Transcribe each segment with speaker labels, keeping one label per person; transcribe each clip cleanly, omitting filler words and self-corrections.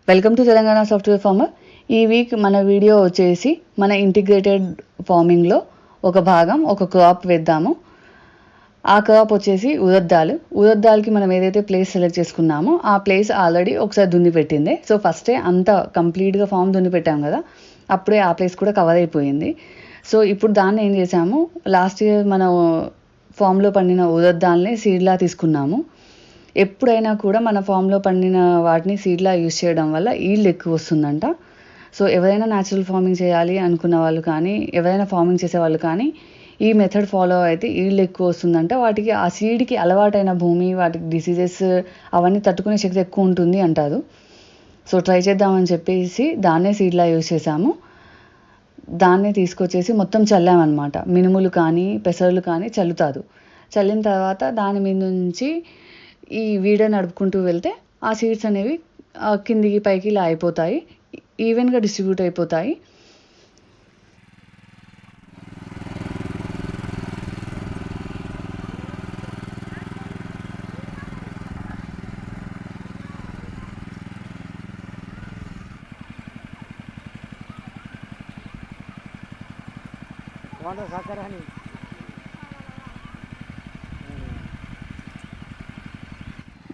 Speaker 1: Welcome to Telangana software farmer. ఈ week మన video వచ్చేసి మన ఇంటిగ్రేటెడ్ ఫార్మింగ్లో ఒక భాగం, ఒక క్రాప్ వేద్దాము. ఆ క్రాప్ వచ్చేసి ఉరద్దాలకి మనం ఏదైతే ప్లేస్ సెలెక్ట్ చేసుకున్నామో ఆ ప్లేస్ ఆల్రెడీ ఒకసారి దున్ని పెట్టింది. సో ఫస్టే అంతా కంప్లీట్గా ఫామ్ దున్ని పెట్టాం కదా, అప్పుడే ఆ ప్లేస్ కూడా కవర్ అయిపోయింది. సో ఇప్పుడు దాన్ని ఏం చేసాము, లాస్ట్ ఇయర్ మనం ఫామ్లో పండిన ఉరద్దాలని సీడ్లా తీసుకున్నాము. ఎప్పుడైనా కూడా మన ఫామ్లో పండిన వాటిని సీడ్లా యూజ్ చేయడం వల్ల ఈల్డ్ ఎక్కువ వస్తుందంట. సో ఎవరైనా న్యాచురల్ ఫార్మింగ్ చేయాలి అనుకున్న వాళ్ళు కానీ, ఎవరైనా ఫార్మింగ్ చేసేవాళ్ళు కానీ ఈ మెథడ్ ఫాలో అయితే ఈల్డ్ ఎక్కువ వస్తుందంట. వాటికి ఆ సీడ్కి అలవాటైన భూమి, వాటికి డిసీజెస్ అవన్నీ తట్టుకునే శక్తి ఎక్కువ ఉంటుంది అంటారు. సో ట్రై చేద్దామని చెప్పేసి దాన్నే సీడ్లా యూజ్ చేసాము. దాన్నే తీసుకొచ్చేసి మొత్తం చల్లామన్నమాట. మినుములు కానీ పెసర్లు కానీ చల్లుతారు. చల్లిన తర్వాత దాని మీద నుంచి ఈ వీడ నడుపుకుంటూ వెళ్తే ఆ సీడ్స్ అనేవి కిందికి పైకి ఇలా అయిపోతాయి, ఈవెన్గా డిస్ట్రిబ్యూట్ అయిపోతాయి.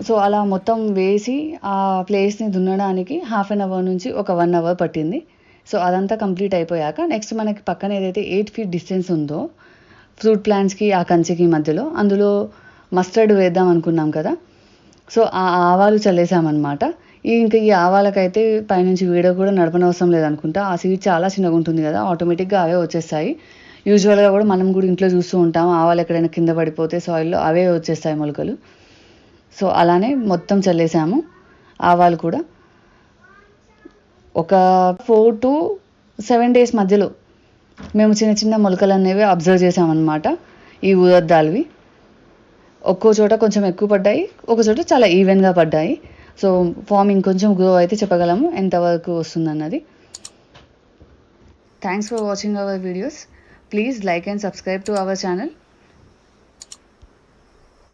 Speaker 1: సో అలా మొత్తం వేసి ఆ ప్లేస్ని దున్నడానికి 1/2 అవర్ నుంచి ఒక 1 అవర్ పట్టింది. సో అదంతా కంప్లీట్ అయిపోయాక నెక్స్ట్ మనకి పక్కన ఏదైతే 8 feet డిస్టెన్స్ ఉందో ఫ్రూట్ ప్లాంట్స్కి ఆ కంచెకి మధ్యలో, అందులో మస్టర్డ్ వేద్దాం అనుకున్నాం కదా. సో ఆ ఆవాలు చల్లేసామన్నమాట. ఇంకా ఈ ఆవాలకైతే పైనుంచి వీడ కూడా నడపనవసరం లేదనుకుంటా. ఆ సీడ్ చాలా చిన్నగా ఉంటుంది కదా, ఆటోమేటిక్గా అవే వచ్చేస్తాయి. యూజువల్గా కూడా మనం కూడా ఇంట్లో చూస్తూ ఉంటాం, ఆవాలు ఎక్కడైనా కింద పడిపోతే సాయిల్లో అవే వచ్చేస్తాయి మొలకలు. సో అలానే మొత్తం చల్లేసాము ఆవాలు కూడా. ఒక 4 to 7 days మధ్యలో మేము చిన్న చిన్న మొలకలు అనేవి అబ్జర్వ్ చేసామన్నమాట. ఈ ఉరద్దాలవి ఒక్కో చోట కొంచెం ఎక్కువ పడ్డాయి, ఒక చోట చాలా ఈవెన్గా పడ్డాయి. సో ఫార్మింగ్ కొంచెం గ్రో అయితే చెప్పగలము ఎంతవరకు వస్తుందన్నది. Thanks for watching our videos. Please like and subscribe to our channel.